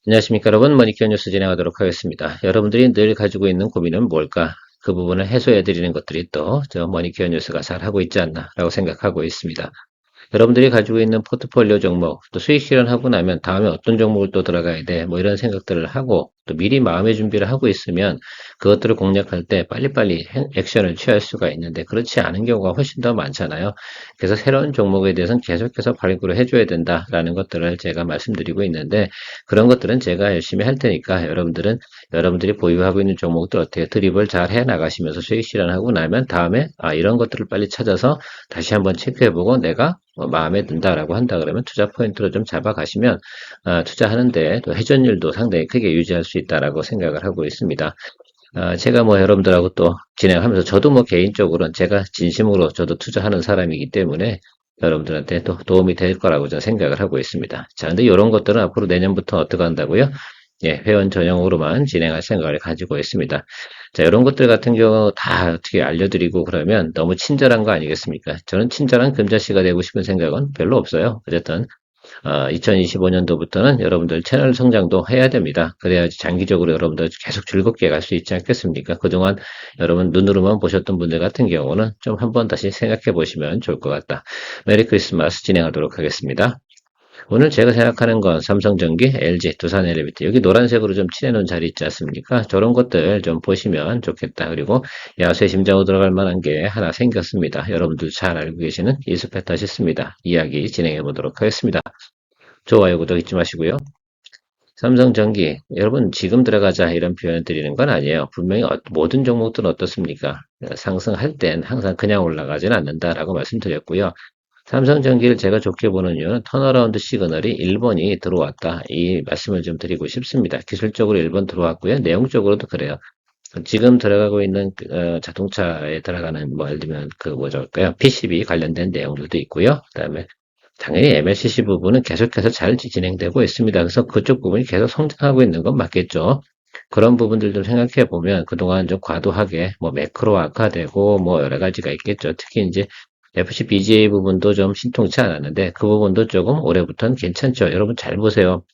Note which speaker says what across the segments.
Speaker 1: 안녕하십니까 여러분, 머니케어 뉴스 진행하도록 하겠습니다. 여러분들이 늘 가지고 있는 고민은 뭘까? 그 부분을 해소해 드리는 것들이 또 저 머니케어 뉴스가 잘 하고 있지 않나 라고 생각하고 있습니다. 여러분들이 가지고 있는 포트폴리오 종목, 또 수익 실현하고 나면 다음에 어떤 종목을 또 들어가야 돼, 뭐 이런 생각들을 하고, 또 미리 마음의 준비를 하고 있으면 그것들을 공략할 때 빨리빨리 액션을 취할 수가 있는데, 그렇지 않은 경우가 훨씬 더 많잖아요. 그래서 새로운 종목에 대해서는 계속해서 발굴을 해줘야 된다라는 것들을 제가 말씀드리고 있는데, 그런 것들은 제가 열심히 할 테니까 여러분들이 보유하고 있는 종목들 어떻게 드립을 잘 해 나가시면서 수익 실현하고 나면 다음에 이런 것들을 빨리 찾아서 다시 한번 체크해보고 내가 마음에 든다라고 한다 그러면 투자 포인트로 좀 잡아가시면 투자하는데 또 회전율도 상당히 크게 유지할 수 있다라고 생각을 하고 있습니다. 제가 뭐 여러분들하고 또 진행하면서 저도 뭐 개인적으로는 제가 진심으로 저도 투자하는 사람이기 때문에 여러분들한테 또 도움이 될 거라고 저는 생각을 하고 있습니다. 자, 근데 이런 것들은 앞으로 내년부터 어떻게 한다고요? 예, 회원 전용으로만 진행할 생각을 가지고 있습니다. 자, 이런 것들 같은 경우 다 어떻게 알려드리고 그러면 너무 친절한 거 아니겠습니까? 저는 친절한 금자씨가 되고 싶은 생각은 별로 없어요. 어쨌든 2025년도부터는 여러분들 채널 성장도 해야 됩니다. 그래야지 장기적으로 여러분들 계속 즐겁게 갈 수 있지 않겠습니까? 그동안 여러분 눈으로만 보셨던 분들 같은 경우는 좀 한번 다시 생각해 보시면 좋을 것 같다. 메리 크리스마스 진행하도록 하겠습니다. 오늘 제가 생각하는 건 삼성전기, LG, 두산엘리베이터 여기 노란색으로 좀 칠해놓은 자리 있지 않습니까? 저런 것들 좀 보시면 좋겠다. 그리고 야수의 심장으로 들어갈 만한 게 하나 생겼습니다. 여러분들 잘 알고 계시는 이스페타시스입니다. 이야기 진행해 보도록 하겠습니다. 좋아요, 구독 잊지 마시고요. 삼성전기, 여러분 지금 들어가자 이런 표현 드리는 건 아니에요. 분명히 모든 종목들은 어떻습니까? 상승할 땐 항상 그냥 올라가지는 않는다라고 말씀드렸고요. 삼성전기를 제가 좋게 보는 이유는 턴어라운드 시그널이 1번이 들어왔다. 이 말씀을 좀 드리고 싶습니다. 기술적으로 1번 들어왔고요. 내용적으로도 그래요. 지금 들어가고 있는 자동차에 들어가는 뭐 예를 들면 그 뭐랄까요? PCB 관련된 내용들도 있고요. 그다음에 당연히 MLCC 부분은 계속해서 잘 진행되고 있습니다. 그래서 그쪽 부분이 계속 성장하고 있는 건 맞겠죠. 그런 부분들도 생각해 보면 그동안 좀 과도하게 뭐 매크로화되고 뭐 여러 가지가 있겠죠. 특히 이제 FCBGA 부분도 좀 신통치 않았는데 그 부분도 조금 올해부터는 괜찮죠. 여러분 잘 보세요.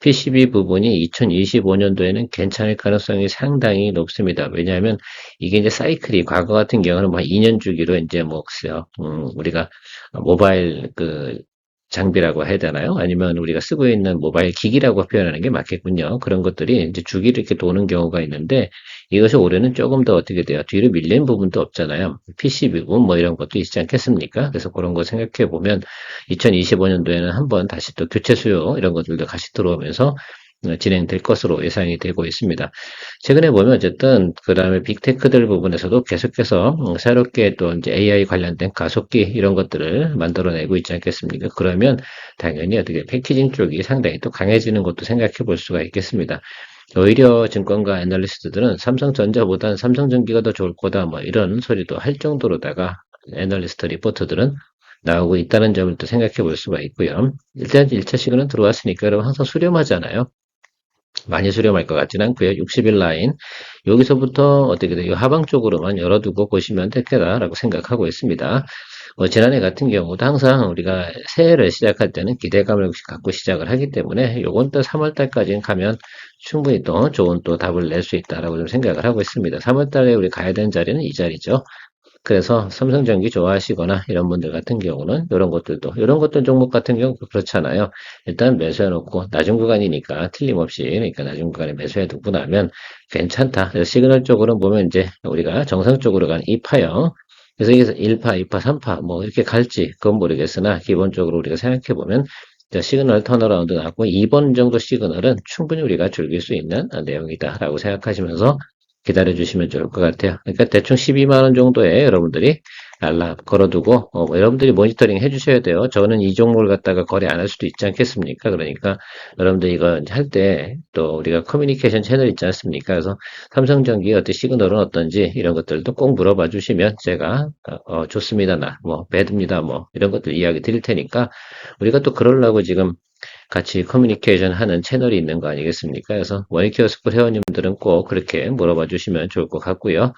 Speaker 1: PCB 부분이 2025년도에는 괜찮을 가능성이 상당히 높습니다. 왜냐하면 이게 이제 사이클이 과거 같은 경우는 뭐 2년 주기로 이제 뭐 글쎄요, 우리가 모바일 장비라고 해야 되나요? 아니면 우리가 쓰고 있는 모바일 기기라고 표현하는 게 맞겠군요. 그런 것들이 이제 주기로 이렇게 도는 경우가 있는데 이것이 올해는 조금 더 어떻게 돼요? 뒤로 밀린 부분도 없잖아요. PC 부분 뭐 이런 것도 있지 않겠습니까? 그래서 그런 거 생각해 보면 2025년도에는 한번 다시 또 교체 수요 이런 것들도 다시 들어오면서 진행될 것으로 예상이 되고 있습니다. 최근에 보면 어쨌든 그 다음에 빅테크들 부분에서도 계속해서 새롭게 또 이제 AI 관련된 가속기 이런 것들을 만들어내고 있지 않겠습니까? 그러면 당연히 어떻게 패키징 쪽이 상당히 또 강해지는 것도 생각해 볼 수가 있겠습니다. 오히려 증권가 애널리스트들은 삼성전자보다는 삼성전기가 더 좋을 거다 뭐 이런 소리도 할 정도로다가 애널리스트 리포트들은 나오고 있다는 점을 또 생각해 볼 수가 있고요. 일단 1차 시그널 들어왔으니까 여러분 항상 수렴하잖아요. 많이 수렴할 것 같지는 않고요. 60일 라인 여기서부터 어떻게 돼요? 하방 쪽으로만 열어두고 보시면 될 거다라고 생각하고 있습니다. 지난해 같은 경우도 항상 우리가 새해를 시작할 때는 기대감을 갖고 시작을 하기 때문에 요번 달 3월 달까지는 가면 충분히 또 좋은 또 답을 낼 수 있다라고 좀 생각을 하고 있습니다. 3월 달에 우리 가야 되는 자리는 이 자리죠. 그래서 삼성전기 좋아하시거나 이런 분들 같은 경우는 이런 것들 종목 같은 경우 그렇잖아요. 일단 매수해 놓고 낮은 구간이니까 틀림없이 그러니까 낮은 구간에 매수해 두고 나면 괜찮다. 그래서 시그널 쪽으로 보면 이제 우리가 정상적으로 간 2파형 그래서 여기서 1파, 2파, 3파 뭐 이렇게 갈지 그건 모르겠으나 기본적으로 우리가 생각해 보면 시그널 턴어라운드 나왔고 2번 정도 시그널은 충분히 우리가 즐길 수 있는 내용이다라고 생각하시면서 기다려 주시면 좋을 것 같아요. 그러니까 대충 12만 원 정도에 여러분들이 알람 걸어두고 여러분들이 모니터링 해주셔야 돼요. 저는 이 종목을 갖다가 거래 안 할 수도 있지 않겠습니까? 그러니까 여러분들 이거 할 때 또 우리가 커뮤니케이션 채널 있지 않습니까? 그래서 삼성전기 어떤 시그널은 어떤지 이런 것들도 꼭 물어봐 주시면 제가 좋습니다, 뭐 배드입니다, 뭐 이런 것들 이야기 드릴 테니까 우리가 또 그러려고 지금 같이 커뮤니케이션 하는 채널이 있는 거 아니겠습니까? 그래서 머니케어 스쿨 회원님들은 꼭 그렇게 물어봐 주시면 좋을 것 같고요.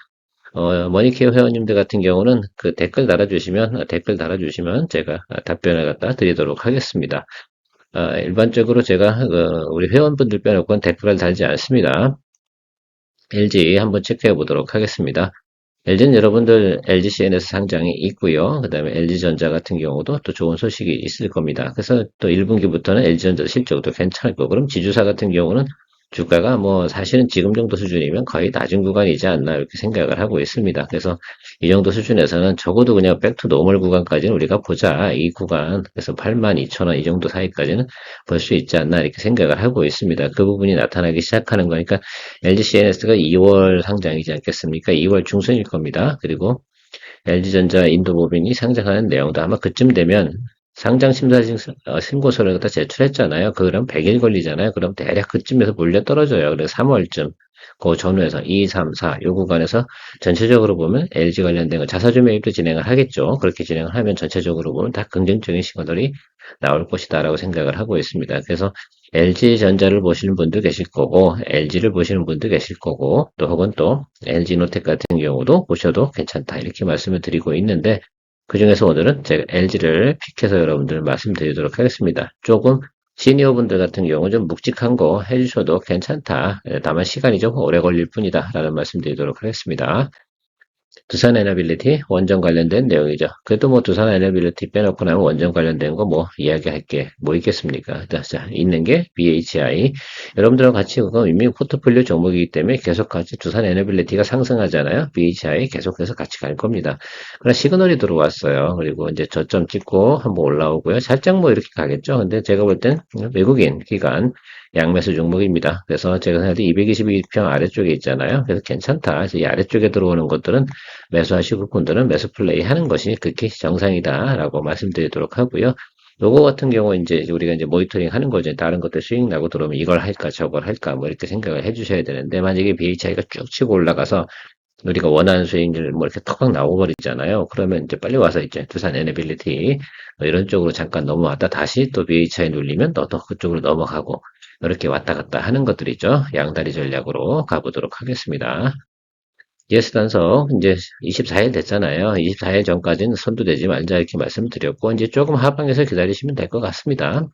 Speaker 1: 머니케어 회원님들 같은 경우는 그 댓글 달아주시면 제가 답변을 갖다 드리도록 하겠습니다. 일반적으로 제가 우리 회원분들 빼놓고는 댓글을 달지 않습니다. LG 한번 체크해 보도록 하겠습니다. LG는 여러분들 LG CN에서 상장이 있고요. 그 다음에 LG전자 같은 경우도 또 좋은 소식이 있을 겁니다. 그래서 또 1분기부터는 LG전자 실적도 괜찮을 거고, 그럼 지주사 같은 경우는 주가가 뭐 사실은 지금 정도 수준이면 거의 낮은 구간이지 않나 이렇게 생각을 하고 있습니다. 그래서 이 정도 수준에서는 적어도 그냥 백투 노멀 구간까지는 우리가 보자. 이 구간, 그래서 82,000원 이 정도 사이까지는 볼 수 있지 않나 이렇게 생각을 하고 있습니다. 그 부분이 나타나기 시작하는 거니까 LG CNS가 2월 상장이지 않겠습니까? 2월 중순일 겁니다. 그리고 LG전자 인도법인이 상장하는 내용도 아마 그쯤 되면 상장 심사 신고서를 갖다 제출했잖아요. 그럼 100일 걸리잖아요. 그럼 대략 그쯤에서 몰려 떨어져요. 그래서 3월쯤 그 전후에서 2, 3, 4 요 구간에서 전체적으로 보면 LG 관련된 거 자사주 매입도 진행을 하겠죠. 그렇게 진행을 하면 전체적으로 보면 다 긍정적인 시그널이 나올 것이다라고 생각을 하고 있습니다. 그래서 LG전자를 보시는 분도 계실 거고 LG를 보시는 분도 계실 거고 또 혹은 또 LG노텍 같은 경우도 보셔도 괜찮다 이렇게 말씀을 드리고 있는데 그중에서 오늘은 제가 LG를 픽해서 여러분들 말씀드리도록 하겠습니다. 조금 시니어분들 같은 경우 좀 묵직한 거 해주셔도 괜찮다. 다만 시간이 좀 오래 걸릴 뿐이다 라는 말씀드리도록 하겠습니다. 두산 에너빌리티 원전 관련된 내용이죠. 그래도 뭐 두산 에너빌리티 빼놓고 나면 원전 관련된 거 뭐 이야기할 게 뭐 있겠습니까? 자, 있는 게 BHI. 여러분들하고 같이 그거 이미 포트폴리오 종목이기 때문에 계속 같이 두산 에너빌리티가 상승하잖아요. BHI 계속해서 같이 갈 겁니다. 그러나 시그널이 들어왔어요. 그리고 이제 저점 찍고 한번 올라오고요. 살짝 뭐 이렇게 가겠죠. 근데 제가 볼 땐 외국인 기관 양매수 종목입니다. 그래서 제가 생각할 때 222평 아래쪽에 있잖아요. 그래서 괜찮다. 그래서 이 아래쪽에 들어오는 것들은 매수하시고 분들은 매수 플레이 하는 것이 극히 정상이다라고 말씀드리도록 하고요. 요거 같은 경우 이제 우리가 이제 모니터링 하는 거죠. 다른 것들 수익 나고 들어오면 이걸 할까 저걸 할까 뭐 이렇게 생각을 해주셔야 되는데 만약에 BHI가 쭉 치고 올라가서 우리가 원하는 수익률 뭐 이렇게 턱 나오고 버리잖아요. 그러면 이제 빨리 와서 이제 두산 에너빌리티 뭐 이런 쪽으로 잠깐 넘어왔다 다시 또 BHI 눌리면 또 그쪽으로 넘어가고 이렇게 왔다 갔다 하는 것들이죠. 양다리 전략으로 가보도록 하겠습니다. ES 단속 이제 24일 됐잖아요. 24일 전까지는 선두되지 말자 이렇게 말씀드렸고 이제 조금 하방에서 기다리시면 될 것 같습니다.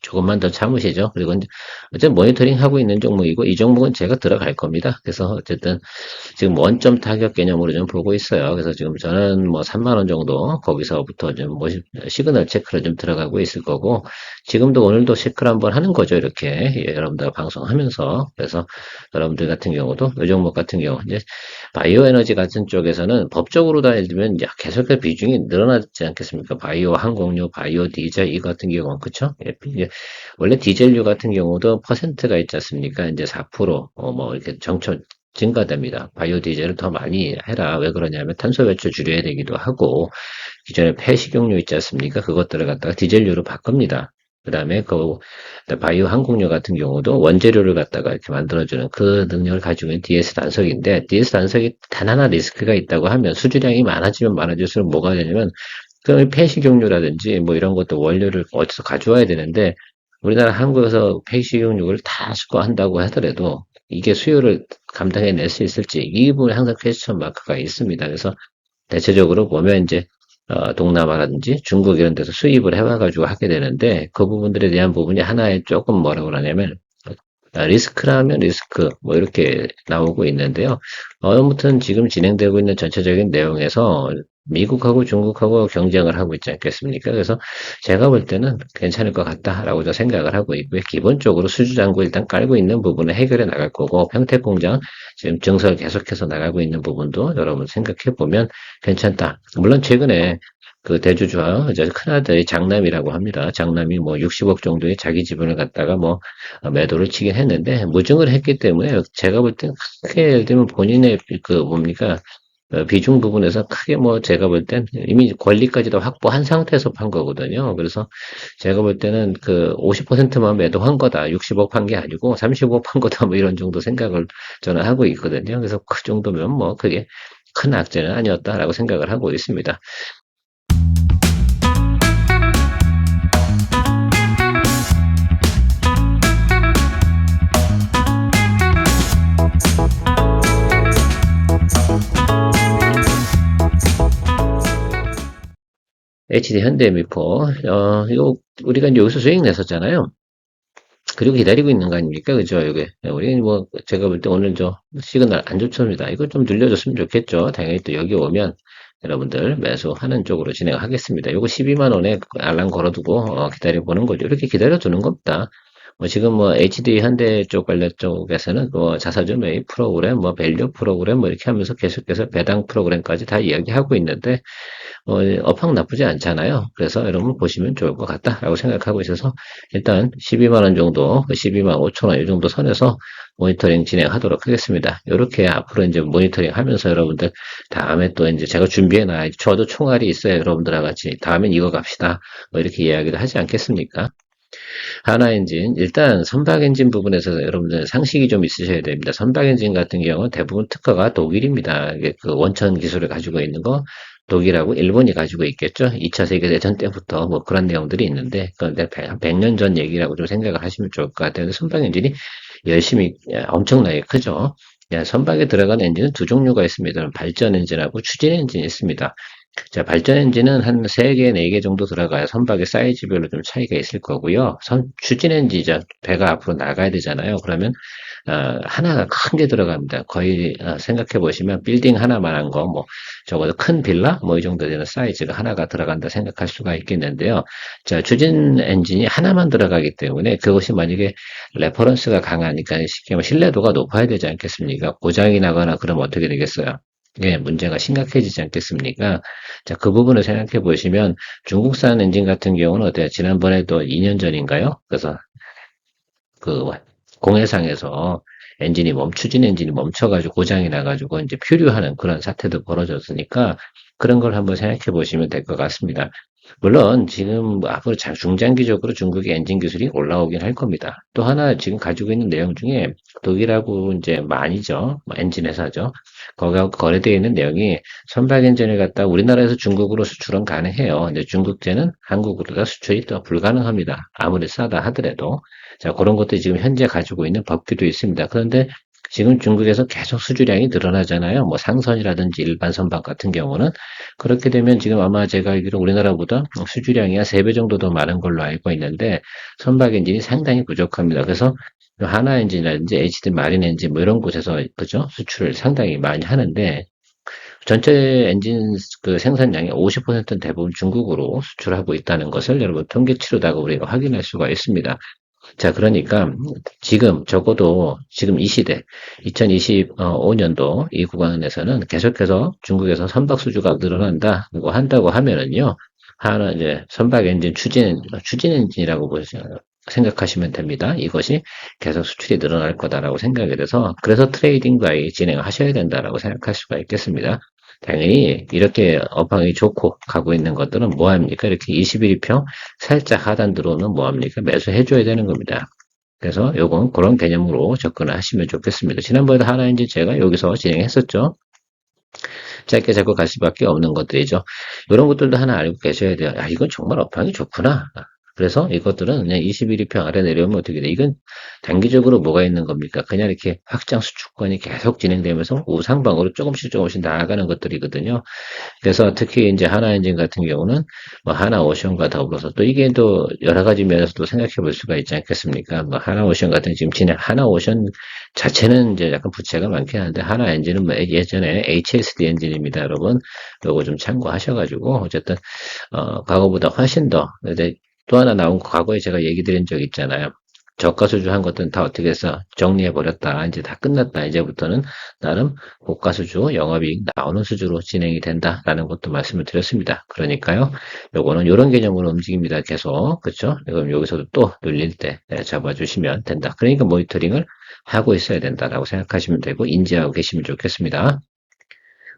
Speaker 1: 조금만 더 참으시죠. 그리고 이제 어쨌든 모니터링 하고 있는 종목이고 이 종목은 제가 들어갈 겁니다. 그래서 어쨌든 지금 원점 타격 개념으로 좀 보고 있어요. 그래서 지금 저는 뭐 3만 원 정도 거기서부터 좀 시그널 체크를 좀 들어가고 있을 거고 지금도 오늘도 체크를 한번 하는 거죠. 이렇게 여러분들 방송하면서 그래서 여러분들 같은 경우도 이 종목 같은 경우 이제 바이오 에너지 같은 쪽에서는 법적으로 다 예를 들면 이제 계속해서 비중이 늘어나지 않겠습니까? 바이오 항공유, 바이오 디젤 이 같은 경우는 그쵸? 원래 디젤류 같은 경우도 퍼센트가 있지 않습니까? 이제 4%, 뭐 이렇게 증가됩니다. 바이오 디젤을 더 많이 해라. 왜 그러냐면 탄소 배출 줄여야 되기도 하고, 기존에 폐식용유 있지 않습니까? 그것들을 갖다가 디젤류로 바꿉니다. 그 다음에 바이오 항공유 같은 경우도 원재료를 갖다가 이렇게 만들어주는 그 능력을 가지고 있는 DS 단석인데, DS 단석이 단 하나 리스크가 있다고 하면 수주량이 많아지면 많아질수록 뭐가 되냐면, 그럼 폐식용유라든지 뭐 이런 것도 원료를 어디서 가져와야 되는데, 우리나라 한국에서 폐식용유를 다 수거한다고 하더라도 이게 수요를 감당해낼 수 있을지 이 부분에 항상 퀘스천 마크가 있습니다. 그래서 대체적으로 보면 이제 동남아라든지 중국 이런 데서 수입을 해와가지고 하게 되는데 그 부분들에 대한 부분이 하나의 조금 뭐라고 하냐면 리스크라면 리스크 뭐 이렇게 나오고 있는데요. 아무튼 지금 진행되고 있는 전체적인 내용에서 미국하고 중국하고 경쟁을 하고 있지 않겠습니까? 그래서 제가 볼 때는 괜찮을 것 같다라고 저 생각을 하고 있고요. 기본적으로 수주장구 일단 깔고 있는 부분을 해결해 나갈 거고 평택공장 지금 증설 계속해서 나가고 있는 부분도 여러분 생각해 보면 괜찮다. 물론 최근에 그 대주주와 이제 큰아들이 장남이라고 합니다. 장남이 뭐 60억 정도의 자기 지분을 갖다가 뭐 매도를 치긴 했는데 무증을 했기 때문에 제가 볼 땐 크게 예를 들면 본인의 그 뭡니까 비중 부분에서 크게 뭐 제가 볼 땐 이미 권리까지도 확보한 상태에서 판 거거든요. 그래서 제가 볼 때는 그 50%만 매도한 거다. 60억 판 게 아니고 30억 판 거다. 뭐 이런 정도 생각을 저는 하고 있거든요. 그래서 그 정도면 뭐 그게 큰 악재는 아니었다라고 생각을 하고 있습니다. HD 현대미포, 이거, 우리가 이제 여기서 수익 냈었잖아요. 그리고 기다리고 있는 거 아닙니까? 그죠? 이게. 우리 뭐, 제가 볼 때 오늘 시그널 안 좋습니다. 이거 좀 늘려줬으면 좋겠죠. 당연히 또 여기 오면 여러분들 매수하는 쪽으로 진행하겠습니다. 이거 12만 원에 알람 걸어두고, 기다려보는 거죠. 이렇게 기다려두는 겁니다. 뭐 지금 뭐 HD 현대 쪽 관련 쪽에서는 뭐 자사주 매입 프로그램, 뭐 밸류 프로그램 뭐 이렇게 하면서 계속해서 배당 프로그램까지 다 이야기하고 있는데 업황 나쁘지 않잖아요. 그래서 여러분 보시면 좋을 것 같다라고 생각하고 있어서 일단 12만 원 정도, 12만 5천 원 이 정도 선에서 모니터링 진행하도록 하겠습니다. 이렇게 앞으로 이제 모니터링 하면서 여러분들 다음에 또 이제 제가 준비해 놔. 저도 총알이 있어요. 여러분들과 같이. 다음엔 이거 갑시다. 뭐 이렇게 이야기를 하지 않겠습니까? 하나 엔진, 일단 선박 엔진 부분에서 여러분들 상식이 좀 있으셔야 됩니다. 선박 엔진 같은 경우는 대부분 특허가 독일입니다. 이게 그 원천 기술을 가지고 있는 거 독일하고 일본이 가지고 있겠죠. 2차 세계대전 때부터 뭐 그런 내용들이 있는데, 그런데 한 100년 전 얘기라고 좀 생각을 하시면 좋을 것 같아요. 선박 엔진이 열심히, 엄청나게 크죠. 선박에 들어간 엔진은 두 종류가 있습니다. 발전 엔진하고 추진 엔진이 있습니다. 자, 발전 엔진은 한 3개, 4개 정도 들어가야 선박의 사이즈별로 좀 차이가 있을 거고요. 추진 엔진이죠. 배가 앞으로 나가야 되잖아요. 그러면 하나가 큰 게 들어갑니다. 거의 생각해 보시면 빌딩 하나만한 거, 뭐 적어도 큰 빌라, 뭐 이 정도 되는 사이즈가 하나가 들어간다 생각할 수가 있겠는데요. 자, 추진 엔진이 하나만 들어가기 때문에 그것이 만약에 레퍼런스가 강하니까 쉽게 말하면 신뢰도가 높아야 되지 않겠습니까? 고장이 나거나 그러면 어떻게 되겠어요? 예, 문제가 심각해지지 않겠습니까? 자, 그 부분을 생각해 보시면 중국산 엔진 같은 경우는 어때요? 지난번에도 2년 전인가요? 그래서 그 공해상에서 추진 엔진이 멈춰가지고 고장이 나가지고 이제 표류하는 그런 사태도 벌어졌으니까 그런 걸 한번 생각해 보시면 될 것 같습니다. 물론 지금 뭐 앞으로 중장기적으로 중국의 엔진 기술이 올라오긴 할 겁니다. 또 하나 지금 가지고 있는 내용 중에 독일하고 이제 만이죠. 뭐 엔진 회사죠. 거기하고 거래되어 있는 내용이 선박 엔진을 갖다 우리나라에서 중국으로 수출은 가능해요. 근데 중국제는 한국으로 수출이 또 불가능합니다. 아무리 싸다 하더라도. 자, 그런 것들이 지금 현재 가지고 있는 법규도 있습니다. 그런데 지금 중국에서 계속 수주량이 늘어나잖아요. 뭐 상선이라든지 일반 선박 같은 경우는 그렇게 되면 지금 아마 제가 알기로 우리나라보다 수주량이 한 3배 정도 더 많은 걸로 알고 있는데 선박 엔진이 상당히 부족합니다. 그래서 하나 엔진이라든지 HD 마린 엔진 뭐 이런 곳에서 그죠? 수출을 상당히 많이 하는데 전체 엔진 그 생산량의 50%는 대부분 중국으로 수출하고 있다는 것을 여러분 통계치로다가 우리가 확인할 수가 있습니다. 자, 그러니까 지금 적어도 지금 이 시대 2025년도 이 구간에서는 계속해서 중국에서 선박 수주가 늘어난다. 그거 한다고 하면은요. 하나 이제 선박 엔진 추진 엔진이라고 생각하시면 됩니다. 이것이 계속 수출이 늘어날 거다라고 생각이 돼서 그래서 트레이딩 바이 진행하셔야 된다라고 생각할 수가 있겠습니다. 당연히 이렇게 업황이 좋고 가고 있는 것들은 뭐합니까? 이렇게 21평 살짝 하단 들어오면 뭐합니까? 매수해줘야 되는 겁니다. 그래서 요건 그런 개념으로 접근을 하시면 좋겠습니다. 지난번에도 하나인지 제가 여기서 진행했었죠. 짧게 잡고 갈 수밖에 없는 것들이죠. 이런 것들도 하나 알고 계셔야 돼요. 야, 이건 정말 업황이 좋구나. 그래서 이것들은 그냥 21위평 아래 내려오면 어떻게 돼? 이건 단기적으로 뭐가 있는 겁니까? 그냥 이렇게 확장 수축권이 계속 진행되면서 우상방으로 조금씩 나아가는 것들이거든요. 그래서 특히 이제 하나엔진 같은 경우는 뭐 하나오션과 더불어서 또 이게 또 여러 가지 면에서도 생각해 볼 수가 있지 않겠습니까? 뭐 하나오션 같은 지금 하나오션 자체는 이제 약간 부채가 많긴 한데 하나엔진은 뭐 예전에 HSD 엔진입니다, 여러분. 요거 좀 참고하셔가지고 어쨌든 과거보다 훨씬 더 근데 또 하나 나온 거 과거에 제가 얘기 드린 적 있잖아요. 저가 수주 한 것들은 다 어떻게 해서 정리해버렸다. 이제 다 끝났다. 이제부터는 나름 고가 수주, 영업이익 나오는 수주로 진행이 된다라는 것도 말씀을 드렸습니다. 그러니까요, 요거는 이런 개념으로 움직입니다. 계속. 그렇죠? 그럼 여기서도 또 눌릴 때 잡아주시면 된다. 그러니까 모니터링을 하고 있어야 된다라고 생각하시면 되고 인지하고 계시면 좋겠습니다.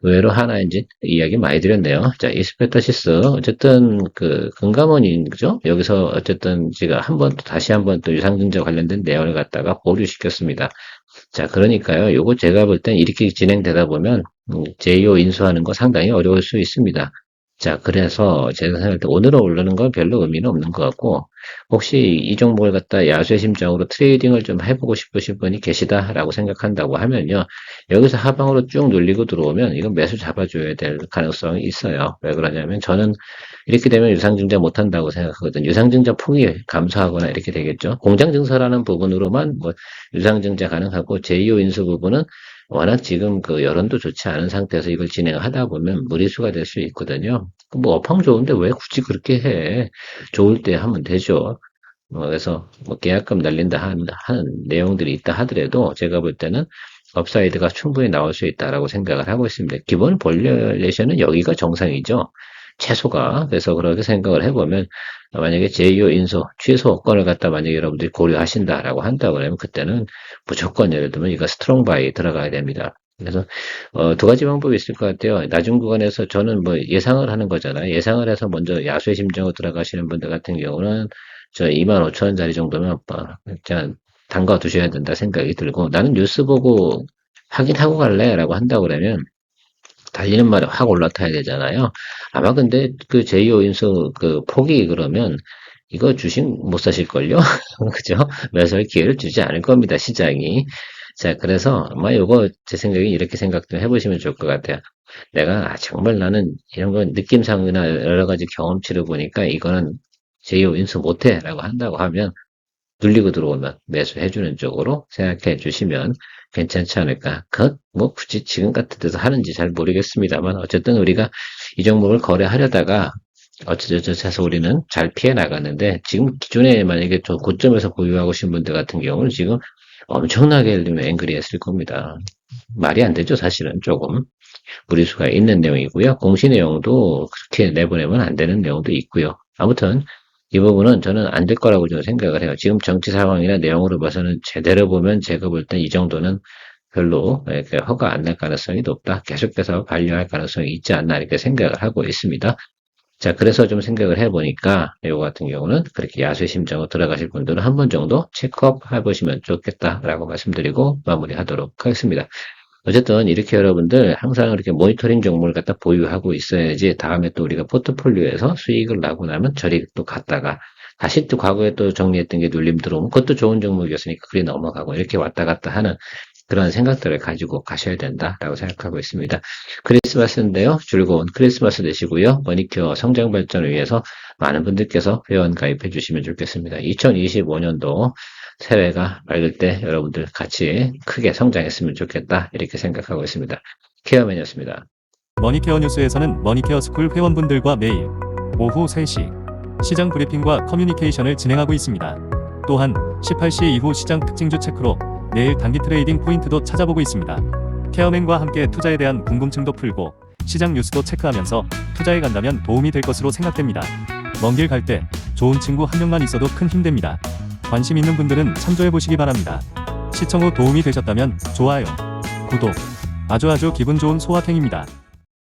Speaker 1: 의외로 하나 이제 이야기 많이 드렸네요. 자, 이스페타시스 어쨌든 그 금감원인 그죠? 여기서 어쨌든 제가 다시 한번 또 유상증자 관련된 내용을 갖다가 보류시켰습니다. 자, 그러니까요. 요거 제가 볼 땐 이렇게 진행되다 보면 JO 인수하는 거 상당히 어려울 수 있습니다. 자, 그래서 제가 생각할 때 오늘은 오르는 건 별로 의미는 없는 것 같고 혹시 이 종목을 갖다 야수의 심정으로 트레이딩을 좀 해보고 싶으신 분이 계시다라고 생각한다고 하면요. 여기서 하방으로 쭉 눌리고 들어오면 이건 매수 잡아줘야 될 가능성이 있어요. 왜 그러냐면 저는 이렇게 되면 유상증자 못한다고 생각하거든요. 유상증자 폭이 감소하거나 이렇게 되겠죠. 공장증서라는 부분으로만 뭐 유상증자 가능하고 제2호 인수 부분은 워낙 지금 그 여론도 좋지 않은 상태에서 이걸 진행하다 보면 무리수가 될 수 있거든요. 뭐 업황 좋은데 왜 굳이 그렇게 해? 좋을 때 하면 되죠. 그래서 뭐 계약금 날린다 하는 내용들이 있다 하더라도 제가 볼 때는 업사이드가 충분히 나올 수 있다라고 생각을 하고 있습니다. 기본 볼레이션은 여기가 정상이죠. 최소가. 그래서 그렇게 생각을 해보면 만약에 제2호 인수 취소권을 갖다 만약에 여러분들이 고려하신다라고 한다고 하면 그때는 무조건 예를 들면 이거 스트롱 바이 들어가야 됩니다. 그래서 두 가지 방법이 있을 것 같아요. 낮은 구간에서 저는 뭐 예상을 하는 거잖아요. 예상을 해서 먼저 야수의 심정으로 들어가시는 분들 같은 경우는 저 25,000원짜리 정도면 그냥 담가 두셔야 된다 생각이 들고 나는 뉴스 보고 확인하고 갈래라고 한다고 그러면 달리는 말에 확 올라타야 되잖아요. 아마 근데 그 제2호 인수 그 폭이 그러면 이거 주식 못 사실걸요? 그죠? 매수할 기회를 주지 않을 겁니다, 시장이. 자, 그래서 아마 요거 제 생각에 이렇게 생각 좀 해보시면 좋을 것 같아요. 내가 정말 나는 이런 거 느낌상이나 여러 가지 경험치를 보니까 이거는 제2호 인수 못해라고 한다고 하면 눌리고 들어오면 매수해주는 쪽으로 생각해 주시면 괜찮지 않을까. 뭐 굳이 지금 같은 데서 하는지 잘 모르겠습니다만 어쨌든 우리가 이 종목을 거래하려다가 어쩌저쩌해서 우리는 잘 피해 나가는데 지금 기존에 만약에 저 고점에서 보유하고 계신 분들 같은 경우는 지금 엄청나게 앵그리했을 겁니다. 말이 안 되죠, 사실은 조금. 무리수가 있는 내용이고요. 공시 내용도 그렇게 내보내면 안 되는 내용도 있고요. 아무튼 이 부분은 저는 안 될 거라고 저는 생각을 해요. 지금 정치 상황이나 내용으로 봐서는 제대로 보면 제가 볼 땐 이 정도는 별로 허가 안 날 가능성이 높다. 계속해서 반려할 가능성이 있지 않나 이렇게 생각을 하고 있습니다. 자, 그래서 좀 생각을 해보니까 이거 같은 경우는 그렇게 야수의 심정으로 들어가실 분들은 한 번 정도 체크업 해보시면 좋겠다라고 말씀드리고 마무리하도록 하겠습니다. 어쨌든 이렇게 여러분들 항상 이렇게 모니터링 종목을 갖다 보유하고 있어야지 다음에 또 우리가 포트폴리오에서 수익을 나고 나면 저리 또 갔다가 다시 또 과거에 또 정리했던 게 눌림 들어오면 그것도 좋은 종목이었으니까 그리 넘어가고 이렇게 왔다 갔다 하는 그런 생각들을 가지고 가셔야 된다라고 생각하고 있습니다. 크리스마스인데요. 즐거운 크리스마스 되시고요. 머니큐어 성장 발전을 위해서 많은 분들께서 회원 가입해 주시면 좋겠습니다. 2025년도 새해가 밝을 때 여러분들 같이 크게 성장했으면 좋겠다 이렇게 생각하고 있습니다. 케어맨이었습니다.
Speaker 2: 머니케어 뉴스에서는 머니케어 스쿨 회원분들과 매일 오후 3시 시장 브리핑과 커뮤니케이션을 진행하고 있습니다. 또한 18시 이후 시장 특징주 체크로 내일 단기 트레이딩 포인트도 찾아보고 있습니다. 케어맨과 함께 투자에 대한 궁금증도 풀고 시장 뉴스도 체크하면서 투자에 간다면 도움이 될 것으로 생각됩니다. 먼 길 갈 때 좋은 친구 한 명만 있어도 큰 힘 됩니다. 관심 있는 분들은 참조해보시기 바랍니다. 시청 후 도움이 되셨다면 좋아요, 구독, 아주 기분 좋은 소확행입니다.